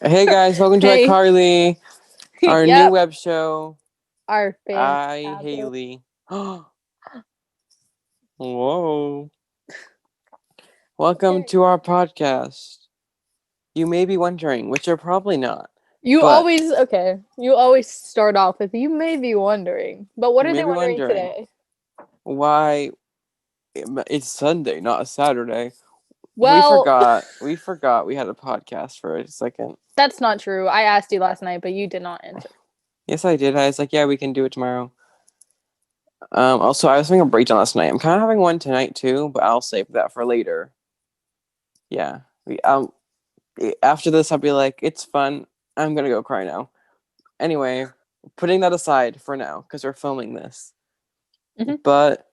Hey guys, welcome to Hey, iCarly, our new yep, web show. our I, fantastic. Haley. Whoa. Welcome Okay. to our podcast. You may be wondering, which you're probably not, You but always okay. You always start off with you may be wondering, but what you are may they be wondering wondering today? why it's Sunday, not a Saturday. We Well, forgot. We forgot we had a podcast for a second. that's not true. I asked you last night, but you did not answer. Yes, I did. I was like, yeah, we can do it tomorrow. Also, I was having a breakdown last night. I'm kind of having one tonight too, but I'll save that for later. Yeah. After this, I'll be like, it's fun. I'm gonna go cry now. Anyway, putting that aside for now because we're filming this. Hmm. But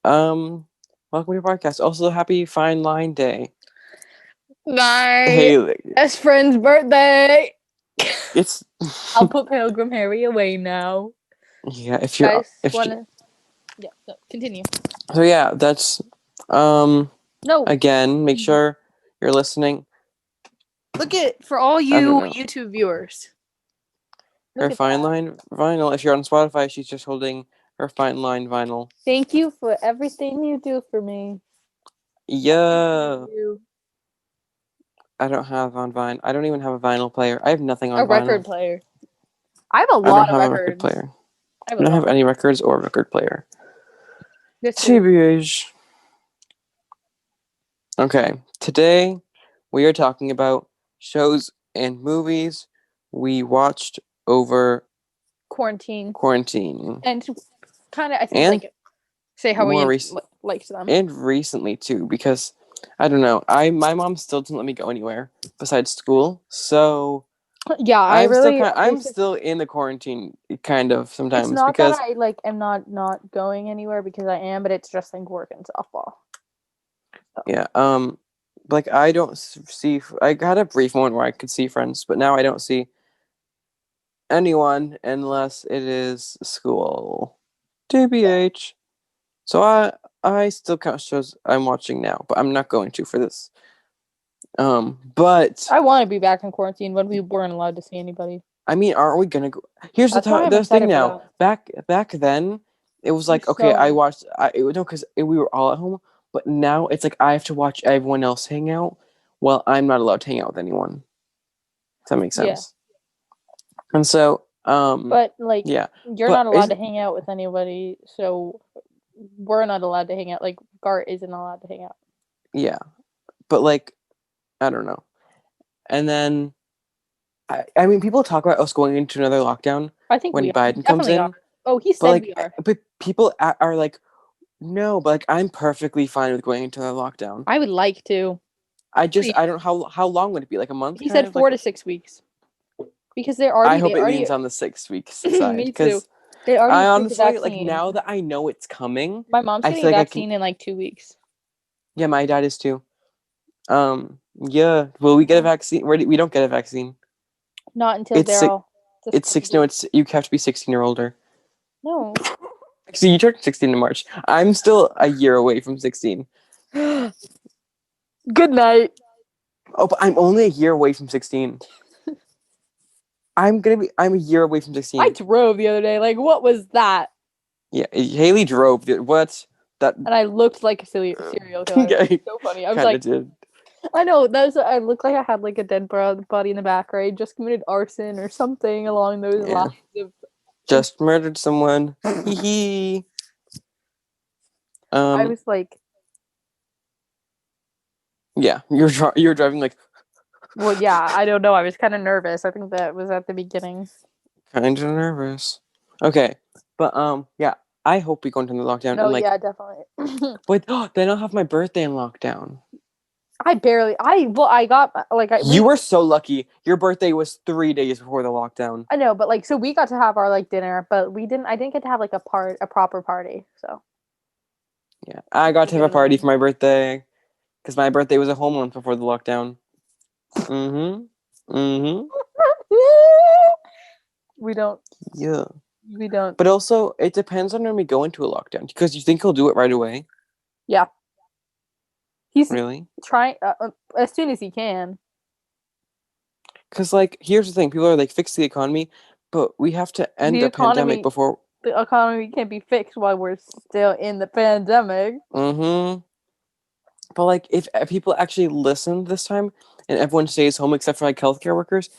um, welcome to your podcast. Also, happy Fine Line Day. My Hey, best friend's birthday. it's I'll put Pilgrim Harry away now. yeah. If you're Guys, if you, wanna? Yeah, no, continue. so yeah, that's um No, again. Make sure you're listening. look at for all I don't you know YouTube viewers. her Look at Fine that. Line vinyl. If you're on Spotify, she's just holding her Fine Line vinyl. Thank you for everything you do for me. Love Yeah. you. I don't have on Vine. I don't even have a vinyl player. I have nothing A on record vinyl. player. I have a I don't lot of have a record records. player. I have I a don't have lot. any records or record player. This is TBH. Okay, today we are talking about shows and movies we watched over quarantine, quarantine and kind of I think and like say how more we recent liked them. and recently too because I don't know. My mom still doesn't let me go anywhere besides school. So Yeah, I really I'm basic. still in the quarantine kind of It's sometimes not that because I am not going anywhere because I am, but it's just like work and softball. So yeah. Like I don't see. I had a brief moment where I could see friends, but now I don't see anyone unless it is school. yeah, TBH. So I still count shows I'm watching now, but I'm not going to for this. But I want to be back in quarantine when we weren't allowed to see anybody. I mean, aren't we gonna go? Here's That's why I'm the thing excited for now. that. Back then, it was We're like okay, I so watched. No, because we were all at home. But now it's like I have to watch everyone else hang out. Well, I'm not allowed to hang out with anyone. Does that make yeah, sense? And so, but like yeah. you're But not allowed is to hang out with anybody, so we're not allowed to hang out. Like Gart isn't allowed to hang out. yeah. But like, I don't know. And then, I mean, people talk about us going into another lockdown I think when we are. We Biden comes definitely are. in. Oh, he But said we like, are. but people are like, no. But like, I'm perfectly fine with going into another lockdown. I would like to. I Please. don't know how long would it be? Like a month, He kind said of like. 4 to 6 weeks because I they hope it already leans on the 6 weeks side me too. because They already I approved the honestly like vaccine. now that I know it's coming, My mom's I getting a feel like I can. vaccine in like 2 weeks. Yeah, my dad is too. Yeah. Will we get a Yeah. vaccine? We don't get a vaccine. Not until It's they're six. all It's six. No, suspended. it's you have to be 16 or older. No. See, you turned 16 in March. I'm still a year away from 16. Good night. Oh, but I'm only a year away from 16. I'm a year away from I 16. drove the other day. Like, what was that? Yeah, Haley drove. What? That And I looked like a serial killer. It was guy so funny. I was kind of like, did. I know that's. I looked like I had like a dead body in the back, right? Just committed arson or something along those Yeah. lines of. Just murdered someone. Hee hee. I Um. was like, Yeah. You're driving like well, yeah, I don't know. I was kind of nervous. I think that was at the beginning. kind of nervous. Okay, but yeah. I hope we go into the lockdown No, and like yeah, definitely. wait. Then I'll have my birthday in lockdown. I got like You were so lucky. Your birthday was 3 days before the lockdown. I know, but like so we got to have our like dinner, but I didn't get to have like a proper party. So Yeah, I got we'll to have get a another party for one. my birthday because my birthday was a whole month before the lockdown. Mm-hmm. Mm-hmm. we don't Yeah. we don't But also, it depends on when we go into a lockdown because you think he'll do it right away. yeah. He's Really? trying as soon as he can. Because, like, here's the thing: people are like, fix the economy, but we have to end The a pandemic economy, before. the economy can't be fixed while we're still in the pandemic. Mm-hmm. But like, if people actually listen this time, and everyone stays home except for like healthcare workers,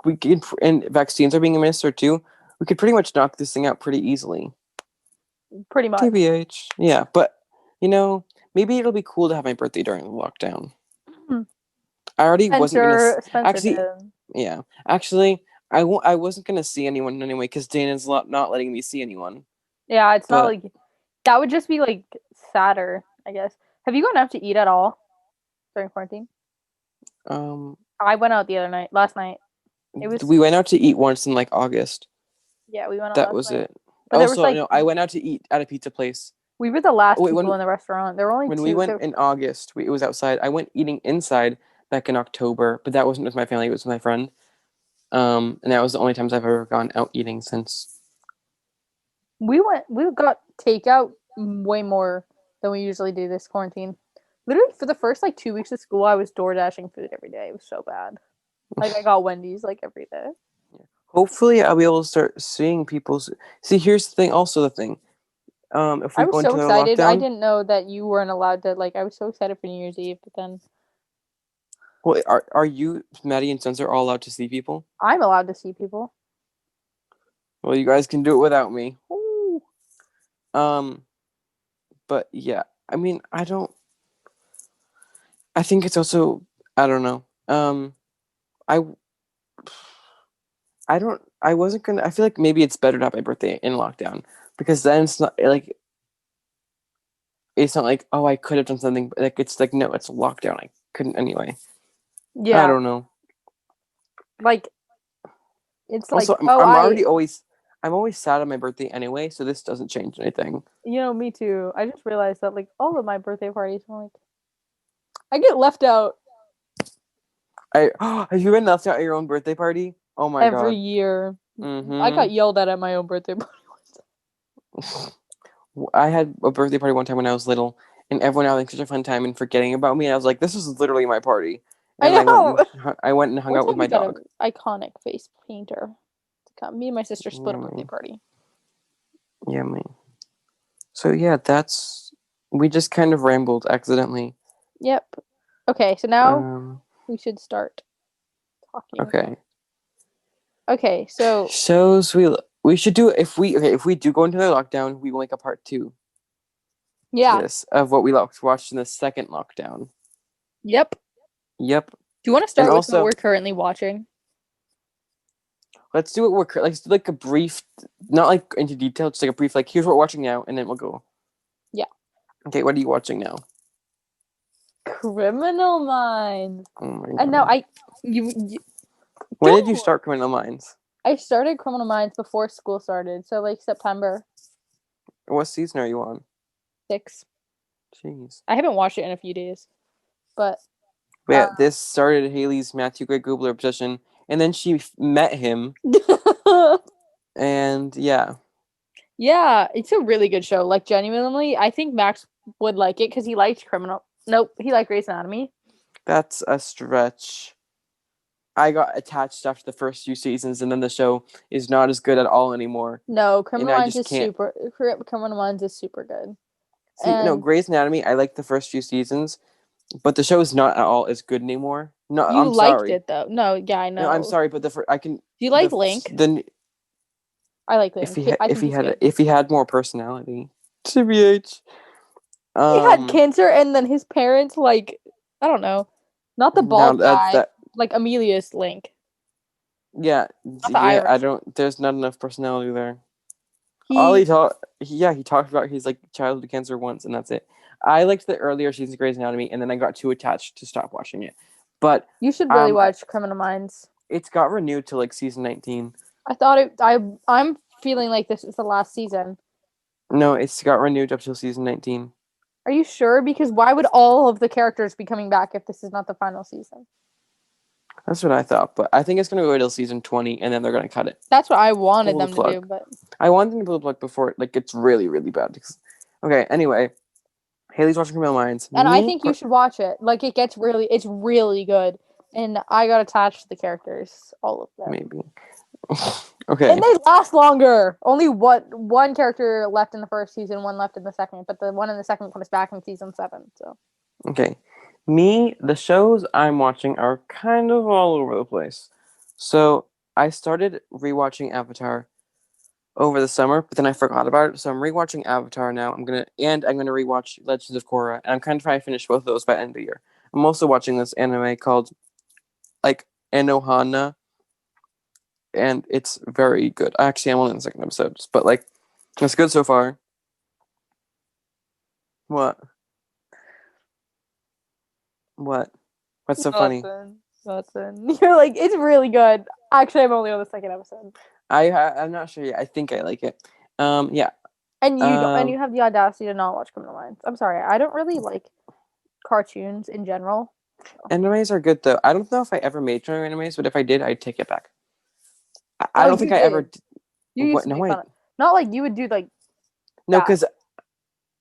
we can, and vaccines are being administered too. We could pretty much knock this thing out pretty easily. Pretty much. TBH, yeah. But you know, maybe it'll be cool to have my birthday during the lockdown. I already wasn't gonna Spencer actually. did. Yeah, actually, I won't. I wasn't gonna see anyone anyway because Dana's not letting me see anyone. Yeah, it's not But like that would just be like sadder, I guess. Have you gone out to eat at all during quarantine? um, I went out the other night, last night. It was we went out to eat once in like August. yeah, we went out That last was night. it. But there was Also, like no, I went out to eat at a pizza place. we were the Oh, last wait, people in the restaurant. There were only when we two. went in August, it was outside. I went eating inside back in October, but that wasn't with my family. It was with my friend. And that was the only times I've ever gone out eating since. We got takeout way more than we usually do this quarantine. Literally for the first like 2 weeks of school, I was door dashing food every day. It was so bad. Like I got Wendy's like every day. Hopefully, I'll be able to start seeing people's. See, here's the thing. Also, the thing. If I we was go so into a excited. I lockdown, didn't know that you weren't allowed to like I was so excited for New Year's Eve, but then well, are you, Maddie and Spencer, all allowed to see people? I'm allowed to see people. Well, you guys can do it without me. Ooh. Um, but yeah, I mean, I don't. I think it's also. I don't know. I I don't. I wasn't gonna. I feel like maybe it's better to have my birthday in lockdown because then it's not like oh, I could have done something. But like it's like no, it's a lockdown. I couldn't anyway. I Yeah. don't know. Like it's Also, like, oh, I'm always sad on my birthday anyway, so this doesn't change anything. me too. I just realized that like all of my birthday parties, I'm like, I get left out I have you been left out at your own birthday party? Oh my every god. year. I Mm-hmm. got yelled at my own birthday party once. I had a birthday party one time when I was little, and everyone had like such a fun time and forgetting about me. And I was like, "This is literally my party," I and know. I went and hung One out time with we my got dog. an iconic face painter to come. Me and my sister split a birthday Yummy, party. yummy. So yeah, that's we just kind of rambled accidentally. Yep. Okay, so now Um, we should start talking. okay. Okay, so Shows we should do if we do go into the lockdown, we will make a part two to yeah. this of what we watched in the second lockdown. Yep. Yep. Do you want to And start with what also, we're currently watching? let's do what we're let's do like a brief, not like into detail, just like a brief, like here's what we're watching now, and then we'll go. Yeah. Okay, what are you watching now? Criminal Minds. Oh my And now god. you When did you don't. start Criminal Minds? I started Criminal Minds before school started, so like September What season are you on? 6th. Jeez. I haven't watched it in a few days, but But yeah, this started Haley's Matthew Gray Gubler obsession, and then she met him, and yeah, yeah, it's a really good show. Like genuinely, I think Max would like it because he liked Criminal. Nope, he liked Grey's Anatomy. that's a stretch. I got attached after the first few seasons, and then the show is not as good at all anymore, No, and Criminal I Minds just is can't. super. Criminal Minds is super good, See, no, and Grey's Anatomy, I like the first few seasons, but the show is not at all as good anymore. No, you I'm liked sorry. it though. No, yeah, I No, I'm know. sorry, but I can Do you like Link? the I like Link. I think he's good. if he had more personality, tbh. He had Um, cancer, and then his parents like I don't know, not the now bald that guy, that like Amelia's Link, yeah, not the yeah, I Irish. don't. There's not enough personality there. All He he talked about his like childhood cancer once, and that's it. I liked the earlier seasons of Grey's Anatomy, and then I got too attached to stop watching it. But You should really um, watch Criminal Minds. it's got renewed to like season 19. I thought it. I'm feeling like this is the last season. No, it's got renewed up till season 19. Are you sure? Because why would all of the characters be coming back if this is not the final season? That's what I thought, but I think it's gonna go till season 20, and then they're gonna cut it. That's what I wanted Pull the them to do, plug. but I want them to pull the plug before it like gets really, really bad. Okay, anyway, Haley's watching Criminal Minds. and I think you should watch it. Like it's really good. and I got attached to the characters, all of them. Maybe. And Okay. they last longer. Only one character left in the first season, one left in the second, but the one in the second comes back in season 7. So Okay. Me, the shows I'm watching are kind of all over the place. So I started rewatching Avatar over the summer, but then I forgot about it. So I'm rewatching Avatar now. I'm gonna rewatch Legends of Korra, and I'm kind of trying to finish both of those by the end of the year. I'm also watching this anime called like Anohana, and it's very good. Actually, I'm only in the second episode, but like it's good so far. What? What? What's so funny? nothing. You're like, it's really good. Actually, I'm only on the second episode. I'm not sure yet. I think I like it. Yeah. And you don't, and Um, you have the audacity to not watch Criminal Minds. I'm sorry, I don't really like cartoons in general. Animes are good though. I don't know if I ever made fun of animes, but if I did, I'd take it back. I Oh, don't you think I ever. did. You used What? to No, make wait. fun of. Not like you would do like No, that. because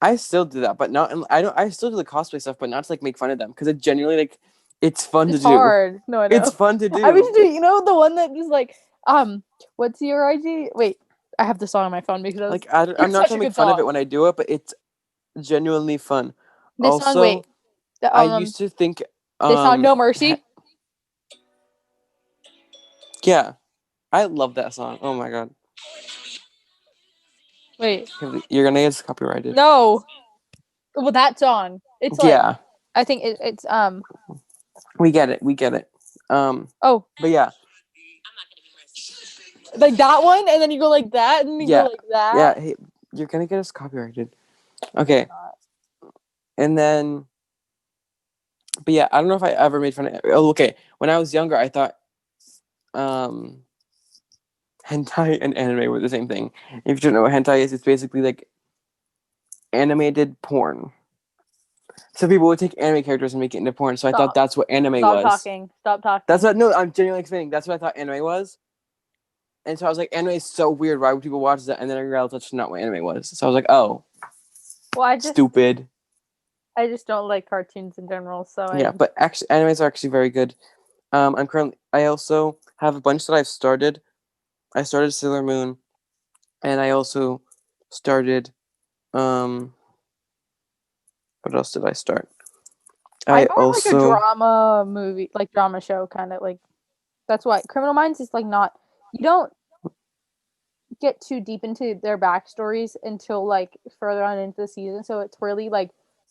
I still do that, but not. I don't. I still do the cosplay stuff, but not to like make fun of them because it genuinely like it's fun to It's do. hard. No, I It's know. fun to I wish do. to. You know the one that is like, what's your IG? Wait, I have the song on my phone because Like I'm it's not such trying a to make good fun of it song. when I do it, but it's genuinely fun. This song, wait, Also, the, I used to think, this song, um, No ha- Mercy. yeah, I love that song. Oh my god, Wait, you're gonna get copyrighted. no. Well, that song. It's like, Yeah, I think it's we get it. We get it. Um, oh, but yeah, like that one, and then you go like that, and you go yeah, like that. yeah. Hey, you're gonna get us copyrighted. No, I'm Okay, not. and then, but yeah, I don't know if I ever made fun of. Oh, okay. When I was younger, I thought um hentai and anime were the same thing. If you don't know what hentai is, it's basically like animated porn. So people would take anime characters and make it into porn. So I thought Stop. that's what anime Stop was. talking. Stop That's talking. what. No, I'm genuinely explaining. That's what I thought anime was. And so I was like, anime is so weird. Why would people watch that? And then I realized that's not what anime was. So I was like, oh, Well, stupid. I just don't like cartoons in general. So Yeah, I but actually, animes are actually very good. I also have a bunch that I've started. I started Sailor Moon, and I also started. Um, what else did I start? I'm I more like a also drama movie, like drama show kind of like. That's why Criminal Minds is like not. You don't get too deep into their backstories until like further on into the season. So it's really like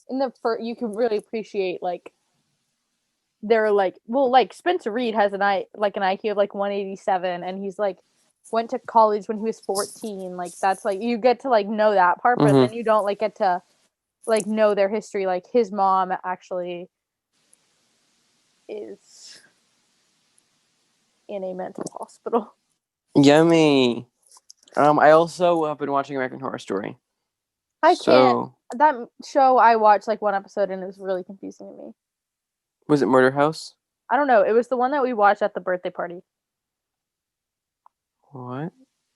in the first, you can really appreciate like they're like, well, like Spencer Reed has an IQ of like 187, and he's like went to college when he was 14. Like that's like you get to like know that part, but mm-hmm. then you don't like get to like know their history. Like his mom actually is in a mental hospital. Yummy. I also have been watching American Horror Story. I can't. So That show I watched like one episode and it was really confusing to me. was it Murder House? I don't know. It was the one that we watched at the birthday party What?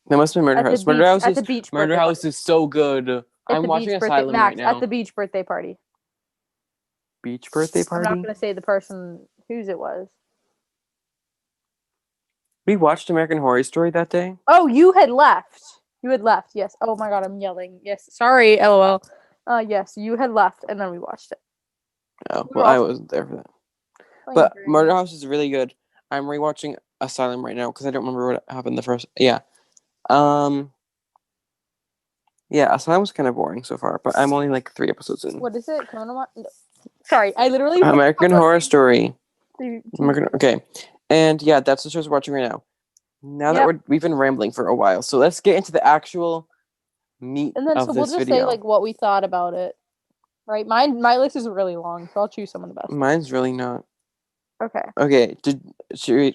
That must have been Murder at the House. beach at the beach Murder birthday party House is so good. at I'm the watching beach birthday Asylum right Max at now. the beach birthday party. Beach birthday I'm not party? gonna say the person whose it was. We watched American Horror Story that day. Oh, you had left. You had left. Yes. Oh my god, I'm yelling. Yes. Sorry, LOL. Yes, you had left, and then we watched it. Oh, We were well, I also wasn't there for that. playing But Murder games. House is really good. I'm rewatching Asylum right now because I don't remember what happened the first. Yeah. Um. Yeah, Asylum was kind of boring so far, but I'm only like 3 episodes in. What is it? No. Sorry, I literally picked up American a Horror Story. TV. Okay, and yeah, that's the show we're watching right now. Now that Yep. we've been rambling for a while, so let's get into the actual meat And then so of we'll this just say like video. what we thought about it. Right? My list is really long, so I'll choose some of the best ones. Mine's really not. Okay. Okay,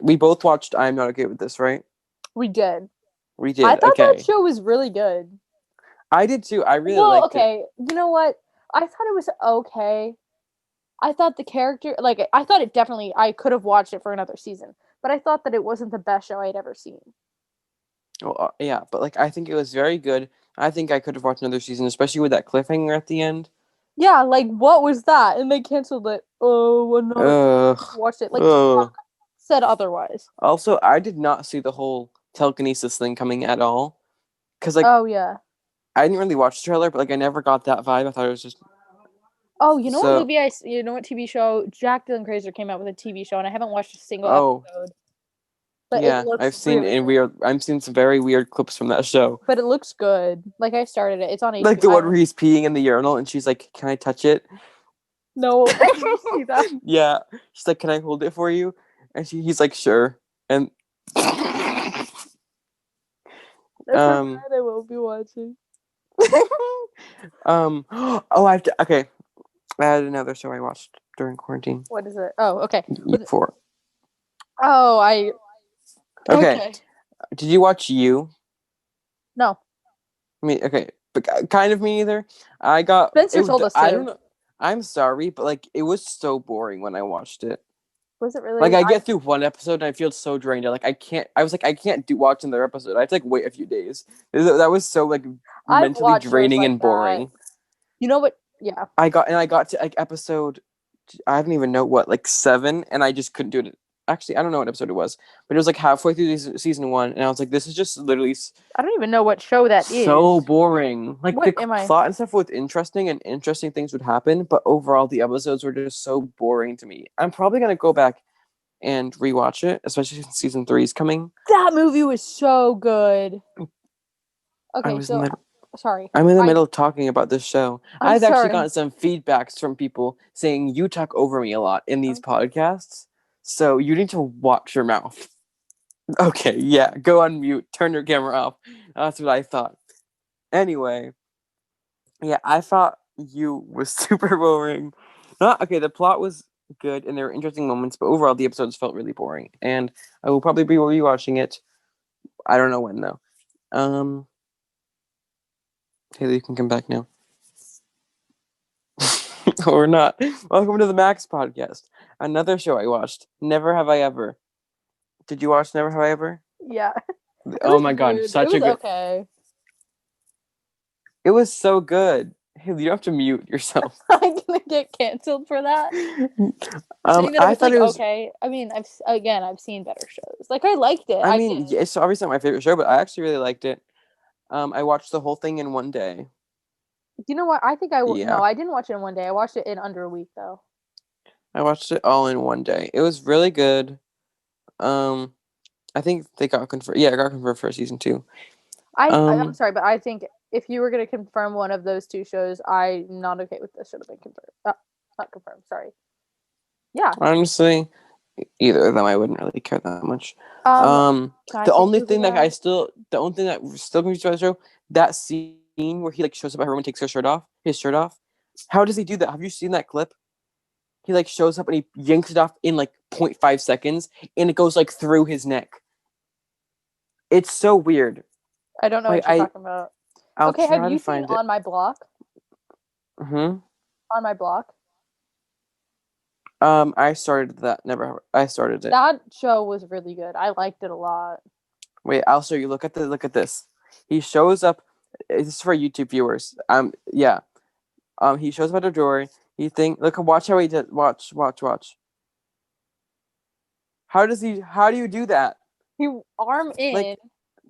we both watched I'm Not Okay with This, right? We did. We I did. thought that Okay. show was really good. I did too. I really Well, liked it. okay. You know what? I thought it was okay. I thought the character, like, I thought it definitely, I could have watched it for another season, but I thought that it wasn't the best show I'd ever seen. Well, yeah, but like I think it was very good. I think I could have watched another season, especially with that cliffhanger at the end. Yeah, like what was that? And they canceled it. Oh, another Ugh. watched it. Like Ugh. TikTok said otherwise. Also, I did not see the whole telekinesis thing coming at all. Because, like, Oh yeah. I didn't really watch the trailer, but, like, I never got that vibe. I thought it was just. Oh, you know what So, movie you know what TV show? Jack Dylan Grazer came out with a TV show, and I haven't watched a single oh, episode, but it yeah. looks I've seen really and good. I've seen some very weird clips from that show. But it looks good. Like I started it. It's on Like HBO. the one where he's peeing in the urinal and she's like, "Can I touch it?" No, I didn't see that. Yeah. She's like, "Can I hold it for you?" And he's like, "Sure." And If I um cried, I won't be watching. oh, I have to. Okay, I had another show I watched during quarantine. What is it? Oh, okay. Four. Oh, I Okay, okay. did you watch You? No, I mean, okay, but kind of me either. I got Spencer it. told us I don't to. know. I'm sorry, but like it was so boring when I watched it. Was it Like really? I get through one episode and I feel so drained. Like I can't. I was like I can't do watch another episode. I had to like wait a few days. That was so like I've mentally watched shows draining like and that. boring. You know what? Yeah. I got to like episode. I don't even know what, like 7, and I just couldn't do it. Actually, I don't know what episode it was, but it was like halfway through season 1, and I was like, this is just literally I don't even know what show that so is. boring. Like the What am I? plot and stuff was interesting, and interesting things would happen, but overall the episodes were just so boring to me. I'm probably gonna go back and rewatch it, especially since season 3 is coming. That movie was so good. I Okay, was in so the sorry. I'm in the middle of talking about this show. I'm I've actually sorry. gotten some feedbacks from people saying you talk over me a lot in these podcasts, so you need to watch your mouth. Okay, yeah, go on mute, turn your camera off. That's what I thought. Anyway, yeah, I thought you was super boring. Not okay. The plot was good and there were interesting moments, but overall the episodes felt really boring. And I will probably be rewatching it. I don't know when though. Um, Haley, you can come back now. Or not. Welcome to the Max podcast. Another show I watched. Never Have I Ever. Did you watch Never Have I Ever? Yeah. It Oh was my god, good. It such a was good. okay. It was so good. Haley, you don't have to mute yourself. I'm gonna get canceled for that. Saying that it I was thought like it was. okay. I mean, I've seen better shows. Like I liked it. I I mean, did. yeah, it's obviously not my favorite show, but I actually really liked it. I watched the whole thing in one day. You know what? I think no, Yeah, I didn't watch it in one day. I watched it in under a week though. I watched it all in one day. It was really good. Um, I think they got confirmed. Yeah, it got confirmed for season 2. I'm sorry, but I think if you were gonna confirm one of those two shows, I'm not okay with this. Should have been confirmed. Not confirmed. Sorry. Yeah. Honestly, either of them, I wouldn't really care that much. Um. Um, Can I say a movie now? the only thing that still confused about the show, that scene where he like shows up at her room and takes his shirt off. How does he do that? Have you seen that clip? He like shows up and he yanks it off in like 0.5 seconds, and it goes like through his neck. It's so weird. I don't know Like what you're talking about. I'll Okay, have try to you seen find it. On My Block? Hmm. On My Block. I started that. Never. I started it. That show was really good. I liked it a lot. Wait, I'll show you. Look at this. He shows up. This is for YouTube viewers. Yeah. He shows up at a door. He think. Look. Watch how he did. Watch. How does he? How do you do that? He arm in, Like,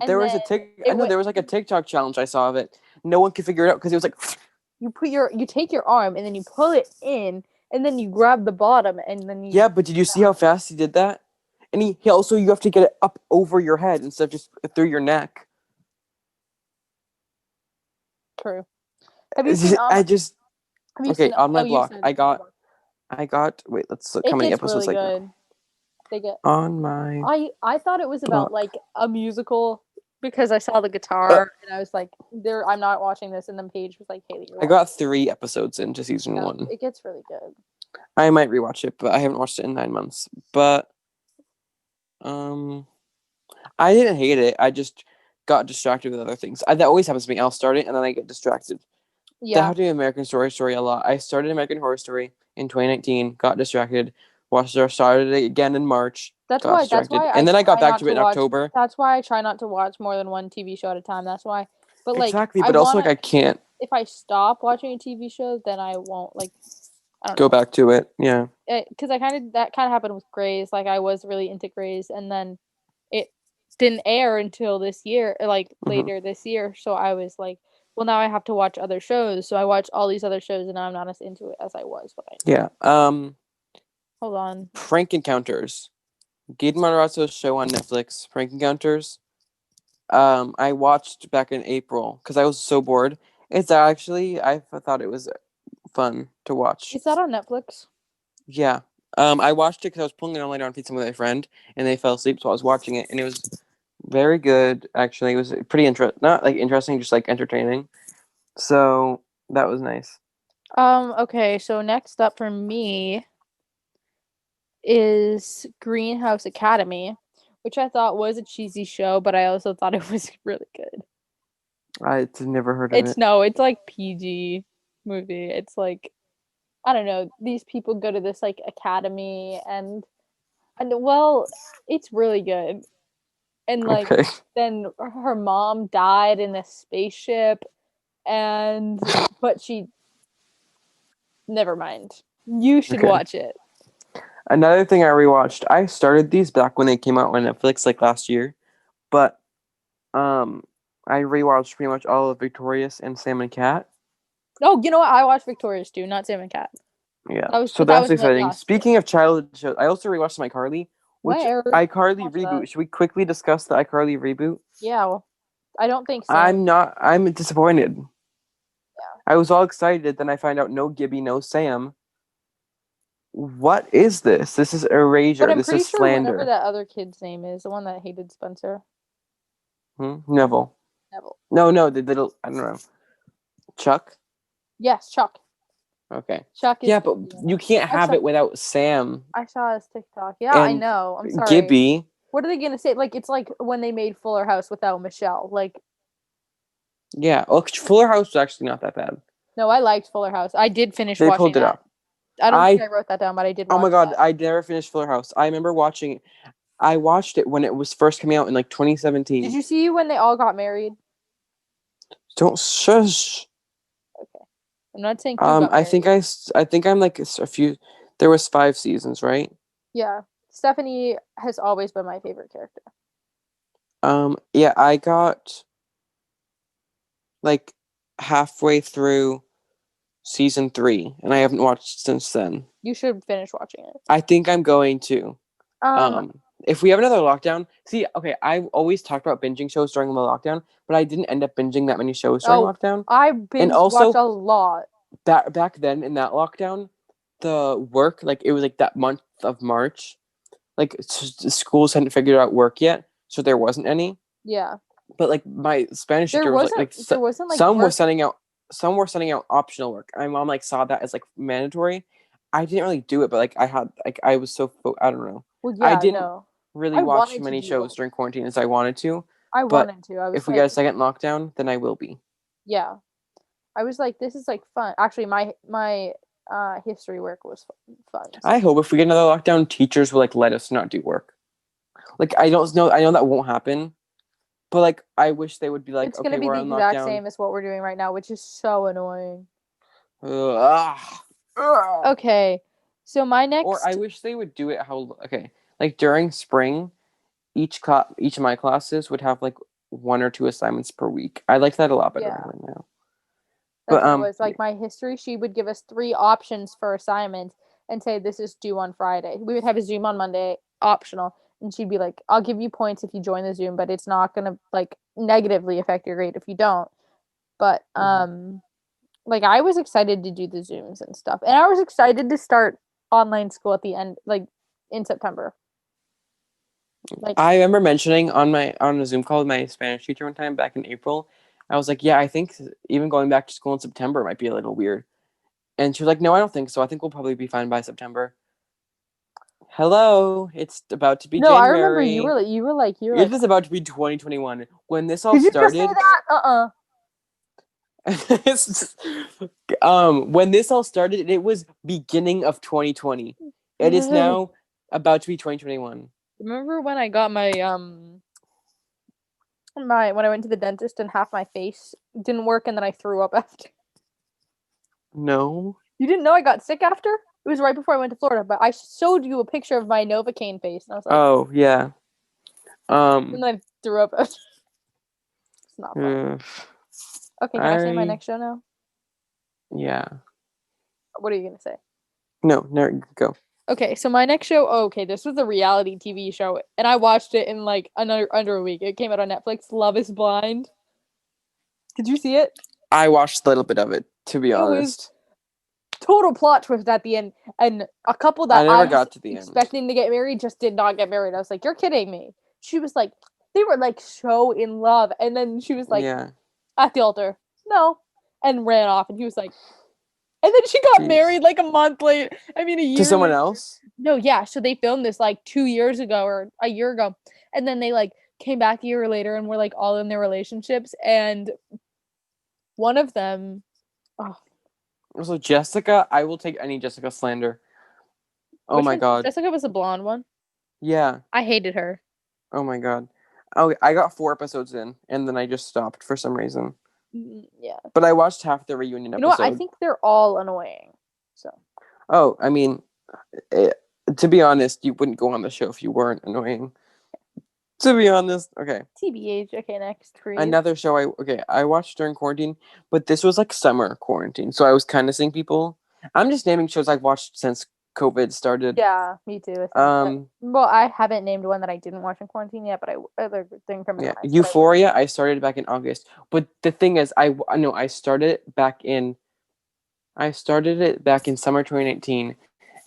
and then I it know went. there was like a TikTok challenge I saw of it. No one could figure it out because it was like. You take your arm and then you pull it in, and then you grab the bottom, and then you. Yeah, but did you see how fast he did that? And he also you have to get it up over your head instead of just through your neck. True. Have you seen I just Have you okay seen? on my Oh, you block. said I got. Wait, let's look how it many gets episodes really I got good. They get. on my I thought it was about block. like a musical because I saw the Uh, guitar and I was like, "There, I'm not watching this." And then Paige was like, "Haley, you're I watching." got 3 episodes into season Yeah, 1. it gets really good. I might rewatch it, but I haven't watched it in 9 months. But um, I didn't hate it. I just got distracted with other things. That always happens to me. I'll start it and then I get distracted. That Yeah, happened to American Story a lot. I started American Horror Story in 2019, got distracted, started it again in March, got that's distracted, why I and then I got try back not to it to in watch. October. That's why I try not to watch more than one TV show at a time. That's why. But like, Exactly, I but also want like to. I can't. if I stop watching a TV show, then I won't like I don't Go know. back to it. Yeah. Because I kind of that kind of happened with Grey's. Like I was really into Grey's, and then it didn't air until this year, like Hmm. later this year. So I was like, well, now I have to watch other shows. So I watch all these other shows, and now I'm not as into it as I was. Yeah. Hold on. Prank Encounters. Gaten Matarazzo's show on Netflix. Prank Encounters. I watched back in April because I was so bored. It's actually I thought it was fun to watch. Is that on Netflix? Yeah. I watched it because I was pulling it on later on feed with my friend, and they fell asleep, so I was watching it, and it was very good. Actually, it was pretty not like interesting, just like entertaining. So that was nice. Okay, so next up for me is Greenhouse Academy, which I thought was a cheesy show, but I also thought it was really good. I never heard of It's it. no, it's like PG movie. It's like I don't know, these people go to this like academy and well, it's really good. And like Okay. then her mom died in a spaceship and but she never mind. You should Okay. watch it. Another thing I rewatched. I started these back when they came out on Netflix, like last year, but um, I rewatched pretty much all of Victorious and Sam and Cat. Oh, you know what? I watched Victorious too, not Sam and Cat. Yeah, That was so but that that's was like exciting. last year. Speaking of childhood shows, I also rewatched some iCarly, which Where? iCarly Watch that. reboot. Should we quickly discuss the iCarly reboot? Yeah, well, I don't think Sam. I'm not. I'm disappointed. Yeah. I was all excited, then I find out no Gibby, no Sam. What is this? This is But erasure. I'm This pretty is sure whatever slander. that other kid's name is, the one that hated Spencer. Neville. Neville. No, no, the little. I don't know. Chuck. Yes, Chuck. Okay. Chuck is Yeah, supposed but to be in you it. can't I have saw it without Sam I saw his TikTok. Yeah, I and know. I'm sorry. Gibby. What are they gonna say? Like it's like when they made Fuller House without Michelle. Like Yeah. Oh, Fuller House was actually not that bad. no, I liked Fuller House. I did finish They watching pulled it that. off. I don't think I. I wrote that down, but I did Oh my watch god, that. I never finished Fuller House. I remember watching. I watched it when it was first coming out in like Did 2017. you see when they all got married? Don't shush. Okay. I'm not saying who got I think married. I think I'm like a few. There was 5 seasons, right? Yeah. Stephanie has always been my favorite character. Yeah, I got like halfway through season 3, and I haven't watched since then. You should finish watching it. I think I'm going to. Um, If we have another lockdown, see, okay, I've always talked about binging shows during the lockdown, but I didn't end up binging that many shows during oh, lockdown. I And binge watch also, a lot. back then in that lockdown, the work like it was like that month of March, like schools hadn't figured out work yet, so there wasn't any. Yeah. But like my Spanish There teacher was wasn't there wasn't like some were work. sending out optional work. My mom like saw that as like mandatory. I didn't really do it, but like I had like I was so I don't know. Well, I yeah, didn't no. really I watch wanted to many do shows both. during quarantine as I wanted to, I but wanted to. I was if we get like, a second lockdown, then I will be. yeah. I was like, this is like fun. Actually, my history work was fun. I hope if we get another lockdown, teachers will like let us not do work. Like I don't know, I know that won't happen, but like I wish they would be like, It's gonna okay, be we're the on exact lockdown. same as what we're doing right now, which is so annoying. Ugh, ugh. Okay, so my Or I next, wish they would do it how okay, like during spring, each of my classes would have like 1 or 2 assignments per week. I like that a lot better yeah, right now. But that's what it was. Like my history, she would give us three options for assignments and say this is due on Friday. We would have a Zoom on Monday, optional, and she'd be like, "I'll give you points if you join the Zoom, but it's not gonna like negatively affect your grade if you don't." But mhm. like I was excited to do the Zooms and stuff, and I was excited to start online school at the end, like in September. Like, I remember mentioning on a Zoom call with my Spanish teacher one time back in April. I was like, yeah, I think even going back to school in September might be a little weird. And she was like, no, I don't think so. I think we'll probably be fine by September. Hello, it's about to be no, I remember January. you were It like, is about to be 2021. When this all did you just say started, that? when this all started, it was beginning of 2020. It is Uh-uh. now about to be 2021. Remember when I got my when I went to the dentist and half my face didn't work, and then I threw up after. No. You didn't know I got sick after? It was right before I went to Florida, but I showed you a picture of my Novocaine face, and I was like, Oh yeah. and Um. then I threw up. It's not fun. uh, Okay, can I say my I next show now? yeah. What are you gonna say? No. No. Go. Okay, so my next show. Oh, okay, this was a reality TV show, and I watched it in like another under a week. It came out on Netflix. Love is Blind. Did you see it? I watched a little bit of it, to be It was honest. total plot twist at the end, and a couple I that I never was got to the end. expecting to get married just did not get married. I was like, "You're kidding me." She was like, they were like so in love, and then she was like Yeah. at the altar, no, and ran off, and he was like, and then she got Jeez. married like a month later. I mean, a To year someone later. else? No, yeah. So they filmed this like 2 years ago or a year ago, and then they like came back a year later and were like all in their relationships, and one of them, oh, So Jessica, I will take any Jessica slander. Oh which my one? god. Jessica was the blonde one. Yeah. I hated her. Oh my god. Oh, I got 4 episodes in, and then I just stopped for some reason. Yeah. But I watched half the reunion You know what? I episode. think they're all annoying. So Oh, I mean, it, to be honest, you wouldn't go on the show if you weren't annoying. To be honest, okay. TBH. Okay, next, please. Another show I watched during quarantine, but this was like summer quarantine, so I was kind of seeing people. I'm just naming shows I've watched since COVID started. Yeah, me too. I think. Well, I haven't named one that I didn't watch in quarantine yet, but I other than Criminal Yeah, Minds, but I will. Euphoria. I started back in August, but the thing is, I know I started it back in summer 2019,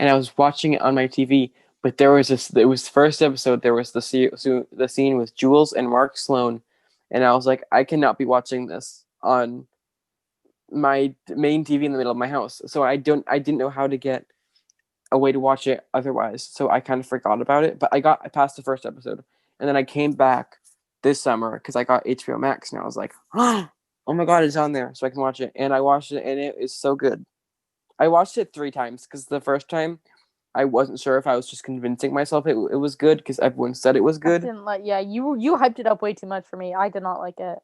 and I was watching it on my TV. But there was this. It was first episode. There was the scene with Jules and Mark Sloan, and I was like, I cannot be watching this on my main TV in the middle of my house. So I didn't know how to get a way to watch it otherwise. So I kind of forgot about it. But I past the first episode, and then I came back this summer because I got HBO Max, and I was like, oh my god, it's on there, so I can watch it. And I watched it, and it is so good. I watched it 3 times because the first time I wasn't sure if I was just convincing myself it was good because everyone said it was I good. didn't like. Yeah, you hyped it up way too much for me. I did not like it.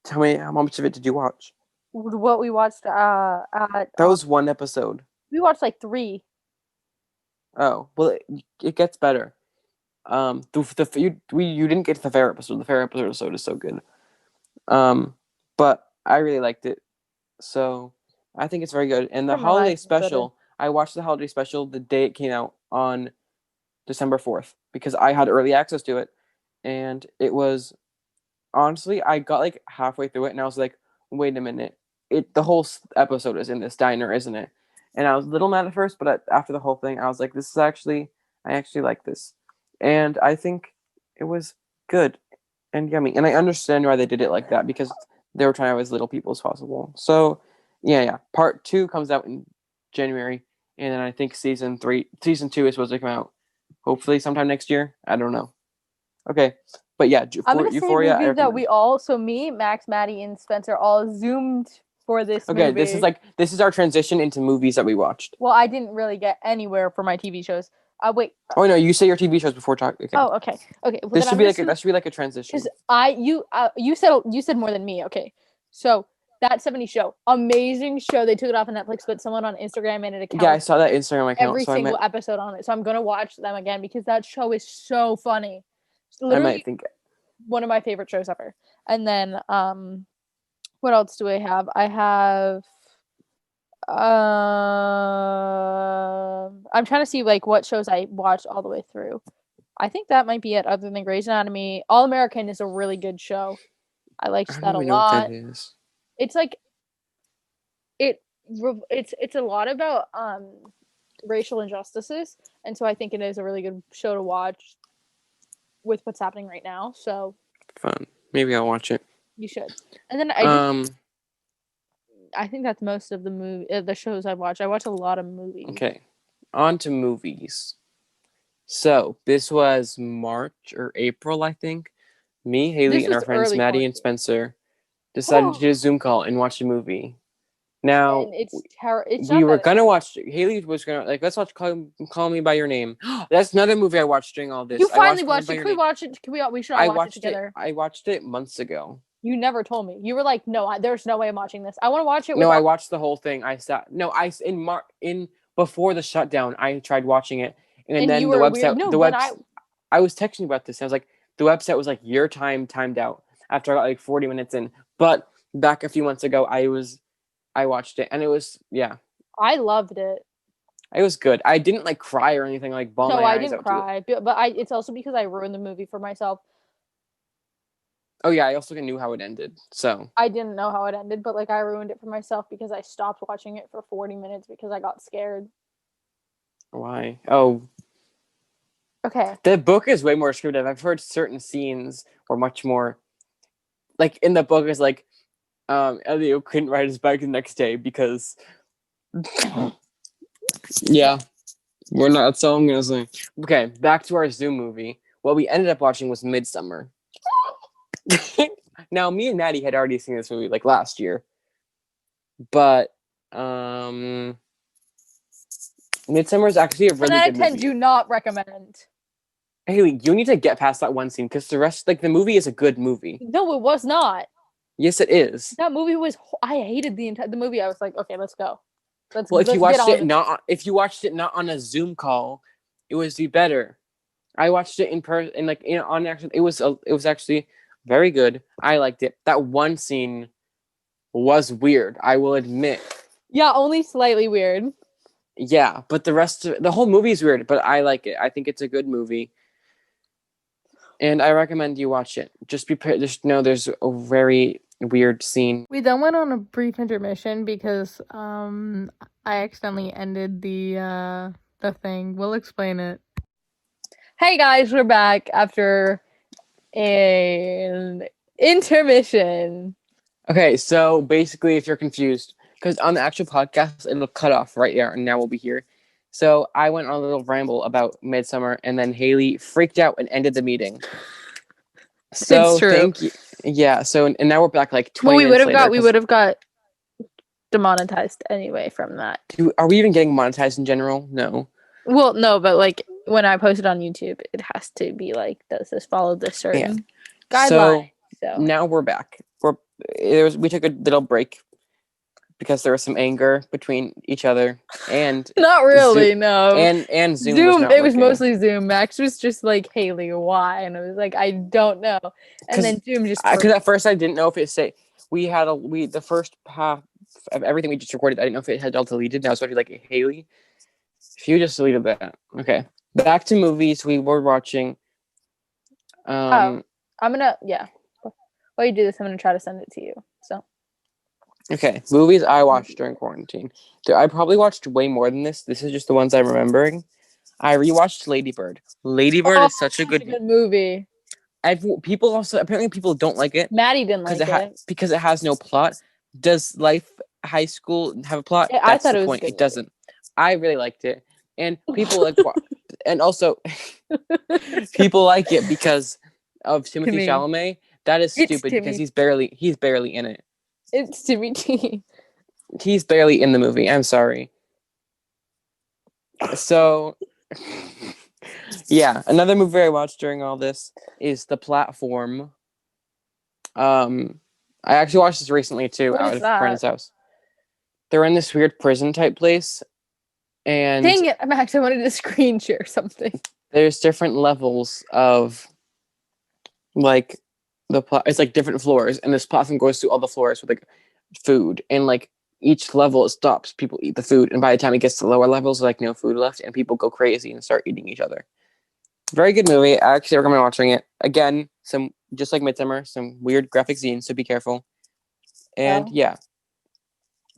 Tell me how much of it did you watch? What we watched at That was 1 episode. we watched like three. Oh well, it gets better. You didn't get to the fair episode. The fair episode is so good. But I really liked it, so I think it's very good. And the Criminal holiday Minds is better. special, I watched the holiday special the day it came out on December 4th because I had early access to it, and it was honestly I got like halfway through it and I was like, wait a minute, the whole episode is in this diner, isn't it? And I was a little mad at first, but after the whole thing, I was like, this is actually I actually like this, and I think it was good and yummy. And I understand why they did it like that because they were trying to have as little people as possible. So, yeah. Part 2 comes out in January, and then I think season 2 is supposed to come out hopefully sometime next year. I don't know. Okay, but yeah, I'm gonna say Euphoria, I movies that recommend. we all. So me, Max, Maddie, and Spencer all zoomed for this Okay, movie. this is our transition into movies that we watched. Well, I didn't really get anywhere for my TV shows. Wait. Oh no, you say your TV shows before talking. Okay, Oh, okay. Okay. Well, then this should I'm be gonna like that should be like a transition. because you said more than me. Okay. So that 70 show, amazing show. They took it off of Netflix, but someone on Instagram made an account Yeah, I with saw that Instagram account, every so I single might episode on it. So I'm gonna watch them again because that show is so funny. It's I might literally think. one of my favorite shows ever. And then what else do I have? I have I'm trying to see like what shows I watched all the way through. I think that might be it other than Grey's Anatomy. All American is a really good show. I I liked don't that a even know what that lot. is. It's like it it's a lot about racial injustices, and so I think it is a really good show to watch with what's happening right now. So Fun. Maybe I'll watch it. you should. And then Um. I think that's most of the shows I watch. I watch a lot of movies. Okay. On to movies. So this was March or April, I think. Me, Haley, This and our was friends early Maddie and quarantine. Spencer decided to Oh, do a Zoom call and watch a movie. Now and it's terrible. It's we not were that. gonna watch. Haley was gonna let's watch Call Me by Your Name. That's another movie I watched during all You this. I finally watched Call Me watched by it. Your Can we Name. watch it? Can we? We should all watch it together. I watched it months ago. You never told me. You were like, "No, there's no way I'm watching this. I want to watch it with." No, I watched the whole thing. I sat. No, I in before the shutdown. I tried watching it, and And you then the were weird. website. No, The when webs. I was texting you about this. And I was like, the website was like your time timed out after I got like 40 minutes in. But back a few months ago, I watched it, and it was I loved it. it was good. I didn't like cry or anything, like bawl No, my I eyes didn't out to it. cry, but it's also because I ruined the movie for myself. Oh yeah, I also knew how it ended. So I didn't know how it ended, but like I ruined it for myself because I stopped watching it for 40 minutes because I got scared. why? Oh, Okay. the book is way more descriptive. I've heard certain scenes were much more like in the book is like Elio couldn't ride his bike the next day because yeah, we're not. That's all I'm gonna say. Okay, back to our Zoom movie. What we ended up watching was Midsummer. Now, me and Maddie had already seen this movie like last year, but Midsummer is actually a 10 really out good of 10 movie. do not recommend. Haley, you need to get past that one scene because the rest, like the movie, is a good movie. No, it was not. Yes, it is. That movie was. I hated the movie. I was like, okay, let's go. Well, if you Let's get watched on it with it. not if you watched it not on a Zoom call, it would be better. I watched it in person, and like on actually, it was actually very good. I liked it. That one scene was weird. I will admit. Yeah, only slightly weird. Yeah, but the whole movie is weird, but I like it. I think it's a good movie, and I recommend you watch it. Just just know there's a very weird scene. We then went on a brief intermission because I accidentally ended the thing. We'll explain it. Hey guys, we're back after an intermission. Okay, so basically, if you're confused, because on the actual podcast it'll cut off right there, and now we'll be here. So I went on a little ramble about Midsummer, and then Haley freaked out and ended the meeting. It's So true. thank you. Yeah. So and now we're back like Well, 20 minutes later. we would have got demonetized anyway from that. Are we even getting monetized in general? No. Well, no, but like when I post it on YouTube, it has to be like, does this follow this certain guideline? So now we're back. We took a little break because there was some anger between each other and not really, no. and Zoom was not It was working. mostly Zoom. Max was just like, Haley, why? And I was like, I don't know. And then Zoom just because at first I didn't know if it say the first half of everything we just recorded. I didn't know if it had all deleted. Now so I'd be like, Haley, if you just deleted that. Okay, back to movies. We were watching. I'm gonna while you do this, I'm gonna try to send it to you. So okay, movies I watched during quarantine. I probably watched way more than this. This is just the ones I'm remembering. I rewatched Lady Bird. Lady Bird is such a good movie. Apparently people don't like it Maddie didn't like it because it has no plot. Does Life High School have a plot? I That's thought the it was point. a good It doesn't. I really liked it, and people like and also people like it because of Timothy Chalamet. That is stupid because he's barely in it. It's Timmy T. He's barely in the movie. I'm sorry. So, yeah, another movie I watched during all this is The Platform. I actually watched this recently too, What out is of a friend's that? house. They're in this weird prison type place, and Dang it, Max! I wanted to screen share something. there's different levels of like it's like different floors, and this platform goes through all the floors with like food, and like each level it stops, people eat the food, and by the time it gets to lower levels, like no food left, and people go crazy and start eating each other. Very good movie. I actually recommend watching it. Again, some just like Midsummer, some weird graphic scenes, so be careful. And yeah.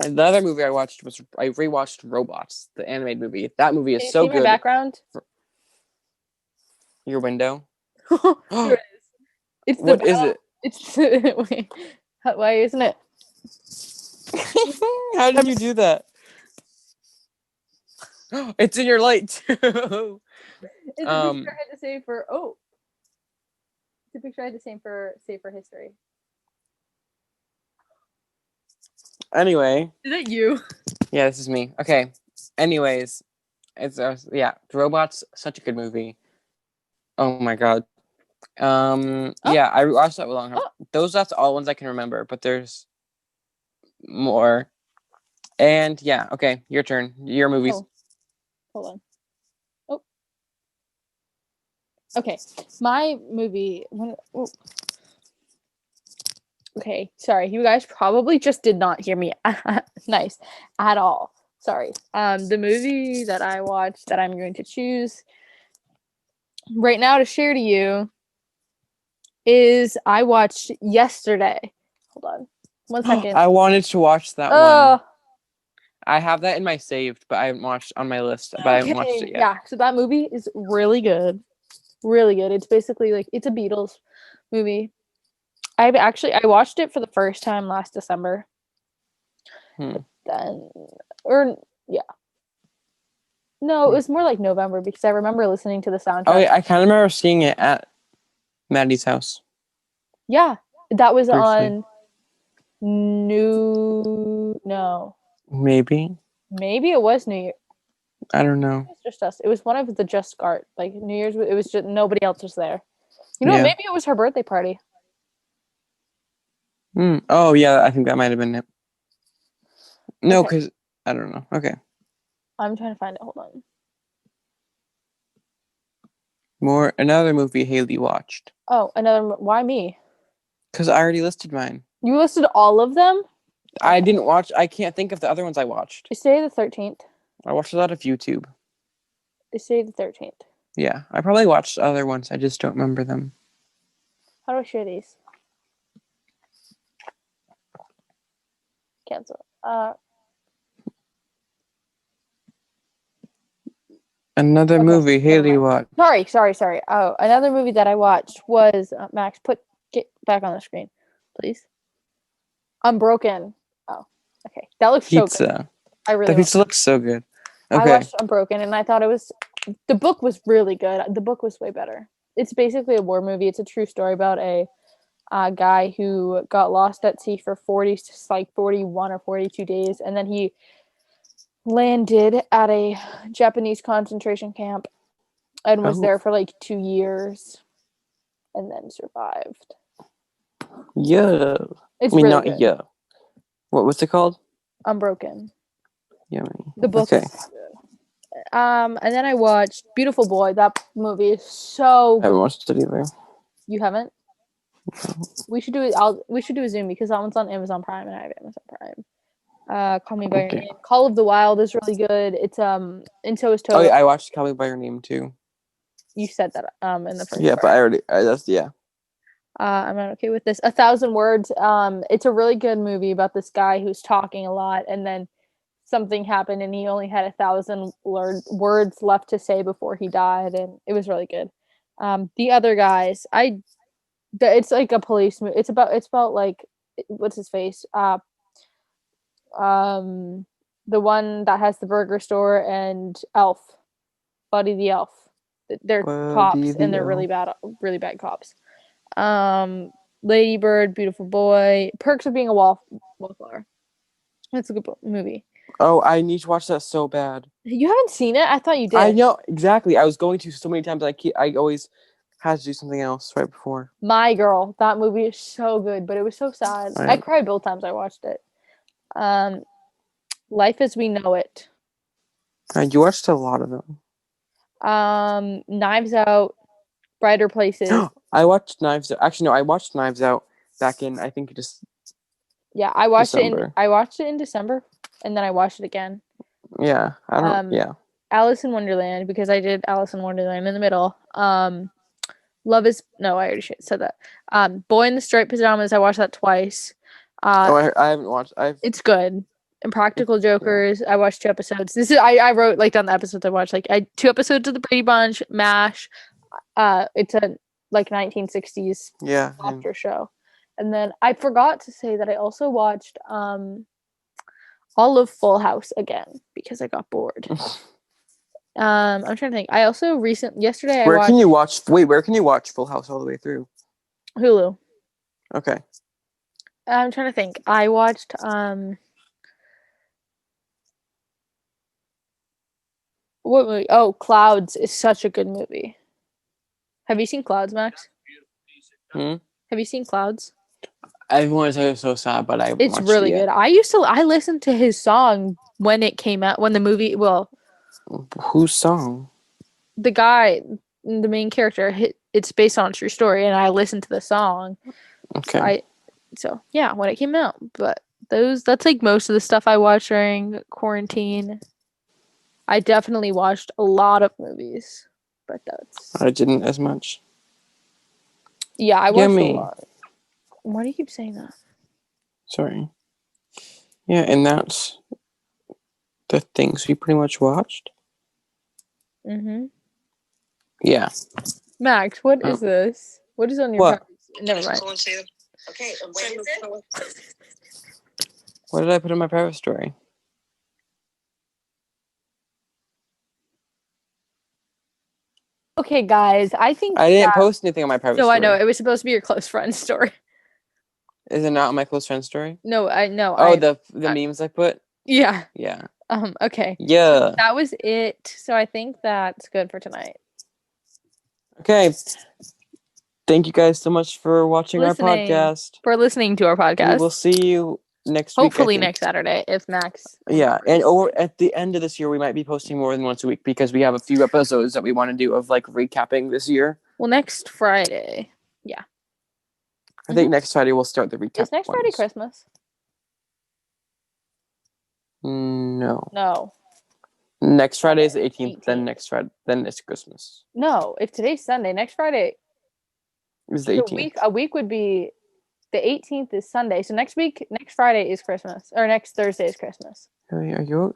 Another movie I rewatched Robots, the animated movie. That movie is so good. Background. Your window. Here it is. It's what is it? It's wait. Why isn't it? How did you do that? It's in your light too. It's a picture I had to save for. Oh, it's a picture I had to save for history. Anyway. Is that you? Yeah, this is me. Okay. Anyways, it's yeah, Robots, such a good movie. Oh my god. Oh, Yeah, I watched that long. oh, That's all ones I can remember, but there's more. And yeah, okay, your turn. Your movies. oh, hold on. Oh, okay. My movie. Oh, okay, sorry. You guys probably just did not hear me nice at all. Sorry. The movie that I watched that I'm going to choose right now to share to you is I watched yesterday. Hold on. 1 second. I wanted to watch that one. Uh I have that in my saved, but I haven't watched on my list, but I haven't watched okay. it yet. Yeah, so that movie is really good. Really good. It's basically like it's a Beatles movie. I watched it for the first time last December. Hmm. Then or yeah. No, it was more like November because I remember listening to the Oh soundtrack. yeah, I kind of remember seeing it at Maddie's house Yeah, that was briefly. on New. No, Maybe. maybe it was New Year. I don't know. It was just us. It was one of the Just Start like New Year's. It was just nobody else was there. You know what? Yeah. Maybe it was her birthday party. Hmm. Oh yeah, I think that might have been it. No, Okay, because I don't know. Okay. I'm trying to find it. Hold on. Another movie Haley watched. Oh, another. Why me? Because I already listed mine. You listed all of them. I Okay. didn't watch. I can't think of the other ones I watched. It's Day the 13th. I watched a lot of YouTube. It's Day the 13th. Yeah, I probably watched other ones. I just don't remember them. How do I share these? Cancel. Another Okay. movie Never Haley mind. watched. Sorry. Oh, another movie that I watched was Max. Get back on the screen, please. Unbroken. Oh, okay. That looks so good. Pizza. I The really want. pizza looks so good. I Okay. watched Unbroken, and I thought it was. The book was really good. The book was way better. It's basically a war movie. It's a true story about a guy who got lost at sea for 41 or 42 days, and then he landed at a Japanese concentration camp and was Oh, there for like 2 years and then survived. yeah. I It's mean, really not good. yeah. What's it called? Unbroken. Yummy. The book Okay. is good. And then I watched Beautiful Boy. That movie is so I haven't good. watched it either. You haven't? We should do it. We should do a Zoom because that one's on Amazon Prime and I have Amazon Prime. Call Me by Your Okay. Name. Call of the Wild is really good. It's and so is Oh yeah, Totoro. I watched Call Me by Your Name too. You said that in the first Yeah, but part. that's yeah. I'm not okay with this. A Thousand Words. It's a really good movie about this guy who's talking a lot, and then something happened, and he only had 1,000 words left to say before he died, and it was really good. The other guys, it's like a police movie. It's about like what's his face? Um, the one that has the burger store and Elf, Buddy the Elf. They're Buddy cops, and the they're Elf. really bad cops. Um, Lady Bird, Beautiful Boy, Perks of Being a Wallflower. That's a good movie. Oh, I need to watch that so bad. You haven't seen it? I thought you I did. know exactly. I was going to so many times. I always had to do something else right before. My Girl. That movie is so good, but it was so sad. I I, cried both times I watched it. Um, Life as We Know It. you watched a lot of them. Knives Out, Brighter Places. I watched Knives Out. Actually, no, I watched Knives Out back in I think just Yeah, December. I watched it in December, and then I watched it again. Yeah, I don't. Um, Yeah. Alice in Wonderland because I did Alice in Wonderland in the middle. Love is no, I already said that. Boy in the Striped Pajamas. I watched that twice. Oh, Uh, I haven't watched. it's good. Impractical Yeah. Jokers. I watched 2 episodes. I wrote like down the episodes I watched. Like 2 episodes of the Brady Bunch, MASH. It's a like 1960s Yeah. after show, and then I forgot to say that I also watched all of Full House again because I got bored. I'm trying to think. I also yesterday I Where can watched you watch? Wait, where can you watch Full House all the way through? Hulu. Okay. I'm trying to think. I watched What movie? Oh, Clouds is such a good movie. Have you seen Clouds, Max? Hmm? Have you seen Clouds? Everyone said it was so sad, but I haven't It's watched it really yet. good. I listened to his song when it came out, when the movie, well, Whose song? the guy, the main character, it's based on a true story, and I listened to the song. So Okay. yeah, when it came out. But that's like most of the stuff I watched during quarantine. I definitely watched a lot of movies, but that's I didn't as much. yeah, I watched a Yummy. lot. Why do you keep saying that? Sorry. Yeah, and that's the things we pretty much watched. Mm-hmm. Yeah. Max, what Um, is this? What is on your what? Never mind. Okay, when is it? What did I put in my private story? Okay, guys, I think I didn't that. post anything on my private No, I know story. it was supposed to be your close friend story. Is it not on my close friend story? No, I know. Oh, the memes I put? Yeah. Yeah. Okay. Yeah. That was it. So I think that's good for tonight. Okay. Thank you guys so much for watching our Listening podcast. for listening to our We will podcast. see you next week, I Hopefully think. next Saturday if Max. Yeah, and over at the end of this year, we might be posting more than once a week because we have a few episodes that we want to do of like recapping this year. Well, next Friday. Yeah. I think next Friday we'll start the recap. Is next Friday ones. Christmas? No. No. Next Friday is the 18th. 18th. Then next Friday, then it's Christmas. No, if today's Sunday, next Friday It's the 18th. a week would be the 18th is Sunday. So next Friday is Christmas, or next Thursday is Christmas. Are you?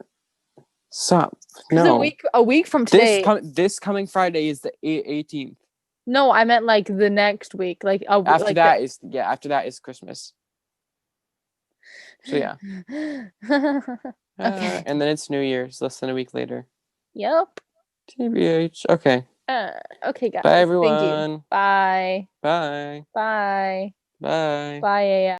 Stop. Because No. a week from today. This coming Friday is the 18th. No, I meant like the next week, like After that is Christmas. So yeah. Okay. And then it's New Year's, less than a week later. Yep. TBH. Okay. Okay, guys. Bye, Thank you. everyone. Bye. Bye. Bye. Bye. Bye. Yeah.